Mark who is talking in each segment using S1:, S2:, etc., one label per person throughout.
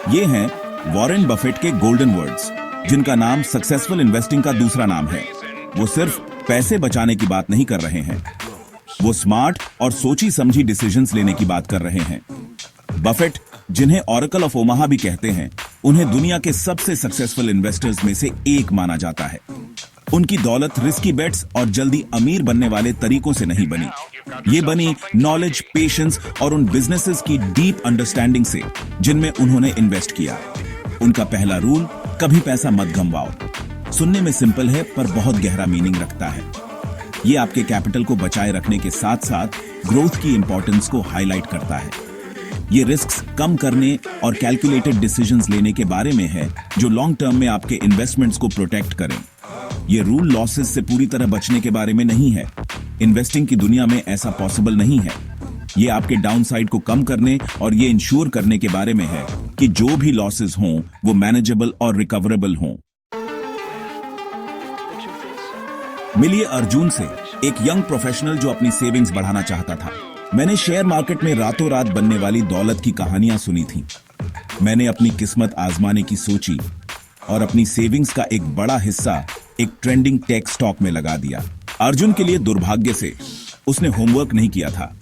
S1: ये हैं Warren Buffett के गोल्डन वर्ड्स, जिनका नाम सक्सेसफुल इन्वेस्टिंग का दूसरा नाम है। वो सिर्फ पैसे बचाने की बात नहीं कर रहे हैं, वो स्मार्ट और सोची समझी डिसीजंस लेने की बात कर रहे हैं। बफेट, जिन्हें ऑरेकल ऑफ ओमाहा भी कहते हैं, उन्हें दुनिया के सबसे सक्सेसफुल इन्वेस्टर्स में से एक माना जाता है। उनकी दौलत रिस्की बेट्स और जल्दी अमीर बनने वाले तरीकों से नहीं बनी। ये बनी नॉलेज, पेशेंस और उन बिजनेसेस की डीप अंडरस्टैंडिंग से जिनमें उन्होंने इन्वेस्ट किया। उनका पहला रूल, कभी पैसा मत गंवाओ। सुनने में सिंपल है पर बहुत गहरा मीनिंग रखता है। ये आपके कैपिटल को बचाए रखने के साथ साथ ग्रोथ की इंपॉर्टेंस को हाईलाइट करता है। ये रिस्क्स कम करने और कैलकुलेटेड डिसीजंस लेने के बारे में है जो लॉन्ग टर्म में आपके इन्वेस्टमेंट्स को प्रोटेक्ट करें। ये रूल लॉसेस से पूरी तरह बचने के बारे में नहीं है। इन्वेस्टिंग की दुनिया में ऐसा पॉसिबल नहीं है। ये आपके डाउनसाइड को कम करने और ये इंश्योर करने के बारे में है कि जो भी लॉसेस हों वो मैनेजेबल और रिकवरेबल हों। मिलिए अर्जुन से, एक यंग प्रोफेशनल जो अपनी सेविंग्स बढ़ाना चाहता था। मैंने शेयर मार्केट में रातों रात बनने वाली दौलत की कहानियां सुनी थी। मैंने अपनी किस्मत आजमाने की सोची और अपनी सेविंग्स का एक बड़ा हिस्सा एक ट्रेंडिंग टेक स्टॉक में लगा दिया। अर्जुन के लिए दुर्भाग्य से उसने होमवर्क नहीं किया था।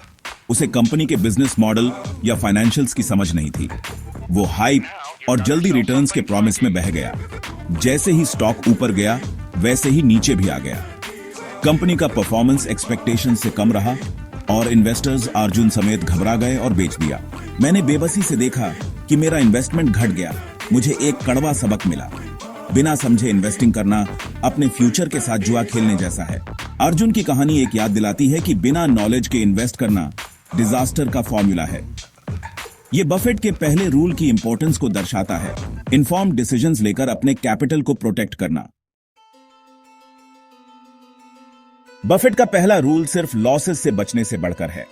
S1: उसे कंपनी के बिजनेस मॉडल या फाइनेंशियल्स की समझ नहीं थी। वो हाइप और जल्दी रिटर्न्स के प्रॉमिस में बह गया। जैसे ही स्टॉक ऊपर गया वैसे ही नीचे भी आ गया। कंपनी का परफॉर्मेंस एक्सपेक्टेशन से कम रहा और इन्वेस्टर्स अर्जुन समेत घबरा गए और बेच दिया। मैंने बेबसी से देखा कि मेरा इन्वेस्टमेंट घट गया। मुझे एक कड़वा सबक मिला, बिना समझे इन्वेस्टिंग करना अपने फ्यूचर के साथ जुआ खेलने जैसा है। अर्जुन की कहानी एक याद दिलाती है कि बिना नॉलेज के इन्वेस्ट करना डिजास्टर का फॉर्मूला है। ये बफेट के पहले रूल की इंपॉर्टेंस को दर्शाता है, इन्फॉर्म्ड डिसीजंस लेकर अपने कैपिटल को प्रोटेक्ट करना। बफेट का पहला रूल सिर्फ लॉसेस से बचने से बढ़कर है।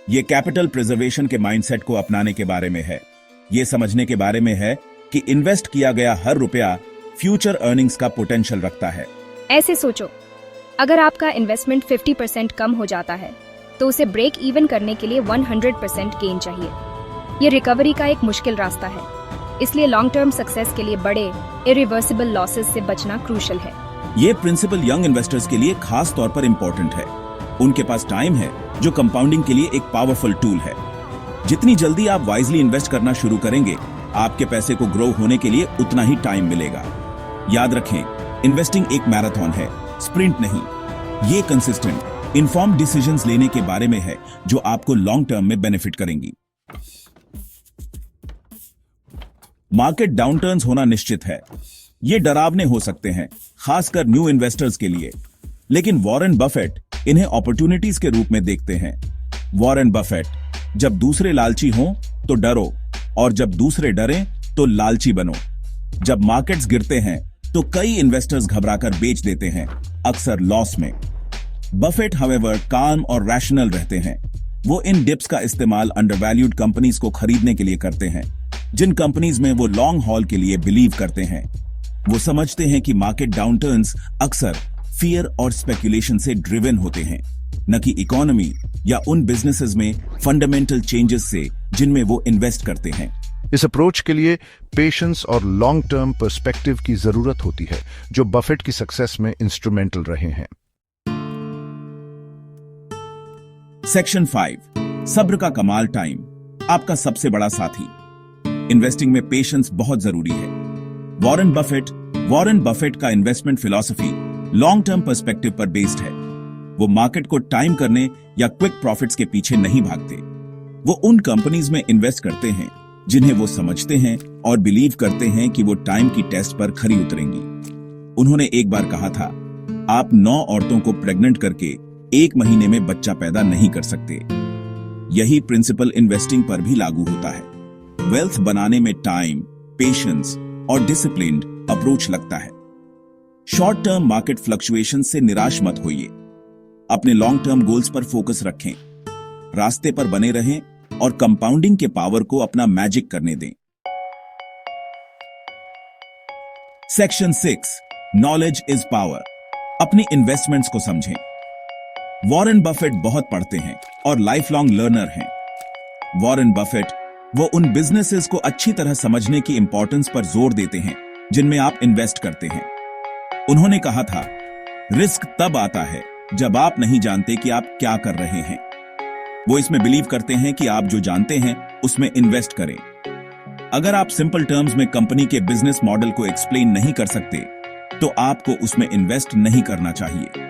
S1: यह कैपिटल प्रिजर्वेशन के माइंडसेट को अपनाने के बारे में है। यह समझने के बारे में है कि इन्वेस्ट किया गया हर रुपया फ्यूचर अर्निंग्स का पोटेंशियल रखता है।
S2: ऐसे सोचो, अगर आपका इन्वेस्टमेंट 50% कम हो जाता है तो उसे ब्रेक इवन करने के लिए 100% गेन चाहिए। ये रिकवरी का एक मुश्किल रास्ता है, इसलिए लॉन्ग टर्म सक्सेस के लिए बड़े इरिवर्सिबल लॉसेस से बचना क्रूशियल है।
S1: ये प्रिंसिपल यंग इन्वेस्टर्स के लिए खास तौर पर इंपॉर्टेंट है। उनके पास टाइम है जो कंपाउंडिंग के लिए एक पावरफुल टूल है। जितनी जल्दी आप वाइजली इन्वेस्ट करना शुरू करेंगे, आपके पैसे को ग्रो होने के लिए उतना ही टाइम मिलेगा। याद रखें, इन्वेस्टिंग एक मैराथन है, स्प्रिंट नहीं। ये कंसिस्टेंट, इन्फॉर्म्ड डिसीजंस लेने के बारे में है जो आपको लॉन्ग टर्म में बेनिफिट करेंगी। मार्केट डाउनटर्न्स होना निश्चित है। ये डरावने हो सकते हैं, खासकर न्यू इन्वेस्टर्स के लिए, लेकिन वॉरेन बफेट इन्हें अपॉर्चुनिटीज के रूप में देखते हैं। वॉरेन बफेट, जब दूसरे लालची हों तो डरो और जब दूसरे डरें तो लालची बनो। जब मार्केट्स गिरते हैं तो कई इन्वेस्टर्स घबराकर बेच देते हैं, अक्सर लॉस में। बफेट हावेवर काम और रैशनल रहते हैं। वो इन डिप्स का इस्तेमाल अंडरवैल्यूड कंपनीज को खरीदने के लिए करते हैं, जिन कंपनीज में वो लॉन्ग हॉल के लिए बिलीव करते हैं। वो समझते हैं कि मार्केट डाउनटर्न्स अक्सर फियर और स्पेकुलेशन से ड्रिवन होते हैं, न कि इकोनॉमी या उन बिजनेसेस में फंडामेंटल चेंजेस से जिनमें वो इन्वेस्ट करते हैं।
S3: इस अप्रोच के लिए पेशेंस और लॉन्ग टर्म पर्सपेक्टिव की जरूरत होती है, जो बफेट की सक्सेस में इंस्ट्रूमेंटल रहे हैं।
S1: सेक्शन 5, सब्र का कमाल टाइम, आपका सबसे बड़ा साथी। इन्वेस्टिंग में पेशेंस बहुत जरूरी है। वॉरेन बफेट का investment philosophy long term perspective पर बेस्ड है। वो मार्केट को टाइम करने या क्विक प्रॉफिट्स के पीछे नहीं भागते। वो उन कंपनीज में इन्वेस्ट करते हैं जिन्हें वो समझते हैं और बिलीव करते हैं कि वो टाइम की टेस्ट पर खरी उतरेंगी। उन्होंने एक बार कहा था, आप 9 औरतों को प्रेग्नेंट करके 1 महीने में बच्चा पैदा नहीं कर सकते। यही प्रिंसिपल इन्वेस्टिंग पर भी लागू होता है। वेल्थ बनाने में टाइम, पेशेंस और डिसिप्लिन्ड अप्रोच लगता है। शॉर्ट टर्म मार्केट फ्लक्चुएशन से निराश मत होइए। अपने लॉन्ग टर्म गोल्स पर फोकस रखें, रास्ते पर बने रहें और कंपाउंडिंग के पावर को अपना मैजिक करने दें। सेक्शन 6, नॉलेज इज पावर, अपनी इन्वेस्टमेंट्स को समझें। वॉरेन बफेट बहुत पढ़ते हैं और लाइफ लॉन्ग लर्नर हैं। वॉरेन बफेट वो उन बिजनेसेस को अच्छी तरह समझने की इंपॉर्टेंस पर जोर देते हैं जिनमें आप इन्वेस्ट करते हैं। उन्होंने कहा था, रिस्क तब आता है जब आप नहीं जानते कि आप क्या कर रहे हैं। वो इसमें बिलीव करते हैं कि आप जो जानते हैं उसमें इन्वेस्ट करें। अगर आप सिंपल टर्म्स में कंपनी के बिजनेस मॉडल को एक्सप्लेन नहीं कर सकते तो आपको उसमें इन्वेस्ट नहीं करना चाहिए।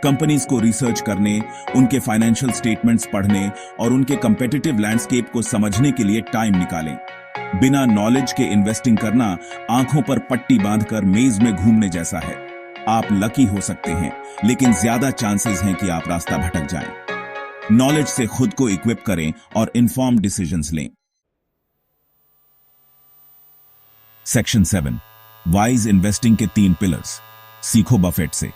S1: कंपनीज को रिसर्च करने, उनके फाइनेंशियल स्टेटमेंट्स पढ़ने और उनके कंपेटिटिव लैंडस्केप को समझने के लिए टाइम निकालें। बिना नॉलेज के इन्वेस्टिंग करना आंखों पर पट्टी बांधकर मेज में घूमने जैसा है। आप लकी हो सकते हैं, लेकिन ज्यादा चांसेस हैं कि आप रास्ता भटक जाएं। नॉलेज से खुद को इक्विप करें और इन्फॉर्म्ड डिसीजंस लें। सेक्शन 7, वाइज इन्वेस्टिंग के 3 पिलर्स। सीखो बफेट से।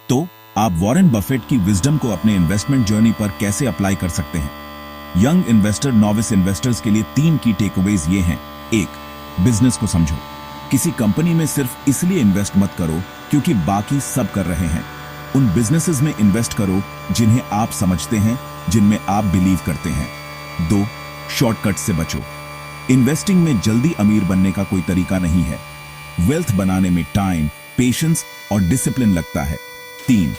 S1: तो आप वॉरेन बफेट की विजडम को अपने इन्वेस्टमेंट जर्नी पर कैसे अप्लाई कर सकते हैं? यंग इन्वेस्टर, नॉविस इन्वेस्टर्स के लिए 3 की टेकअवेज ये हैं। 1, बिजनेस को समझो। किसी कंपनी में सिर्फ इसलिए इन्वेस्ट मत करो क्योंकि बाकी सब कर रहे हैं। उन बिजनेसेस में इन्वेस्ट करो जिन्हें आप समझते हैं, जिनमें आप बिलीव करते हैं। 2, शॉर्टकट से बचो। इन्वेस्टिंग में जल्दी अमीर बनने का कोई तरीका नहीं है। वेल्थ बनाने में टाइम, पेशेंस और डिसिप्लिन लगता है। 3,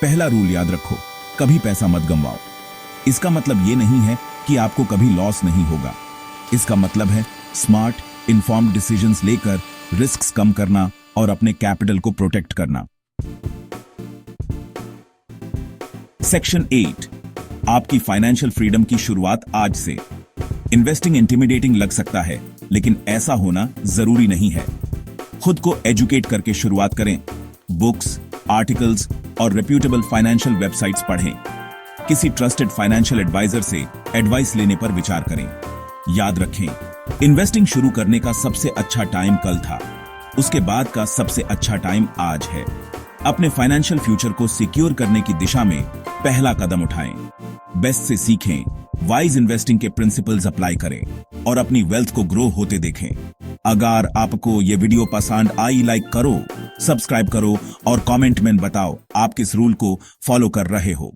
S1: पहला रूल याद रखो, कभी पैसा मत गंवाओ। इसका मतलब ये नहीं है कि आपको कभी लॉस नहीं होगा। इसका मतलब है स्मार्ट, इन्फॉर्म्ड डिसीजंस लेकर रिस्क्स कम करना और अपने कैपिटल को प्रोटेक्ट करना। सेक्शन 8, आपकी फाइनेंशियल फ्रीडम की शुरुआत आज से। इन्वेस्टिंग इंटिमिडेटिंग लग सकता है, लेकिन ऐसा होना जरूरी नहीं है। खुद को एजुकेट करके शुरुआत करें। बुक्स, आर्टिकल्स और रेप्यूटेबल फाइनेंशियल वेबसाइट्स पढ़ें। किसी ट्रस्टेड फाइनेंशियल एडवाइजर से एडवाइस लेने पर विचार करें। याद रखें, इन्वेस्टिंग शुरू करने का सबसे अच्छा टाइम कल था, उसके बाद का सबसे अच्छा टाइम आज है। अपने फाइनेंशियल फ्यूचर को सिक्योर करने की दिशा में पहला कदम उठाएं। बेस्ट से सीखें, वाइज इन्वेस्टिंग के प्रिंसिपल्स अप्लाई करें और अपनी वेल्थ को ग्रो होते देखें। अगर आपको ये वीडियो पसंद आई, लाइक करो, सब्सक्राइब करो और कमेंट में बताओ आप किस रूल को फॉलो कर रहे हो।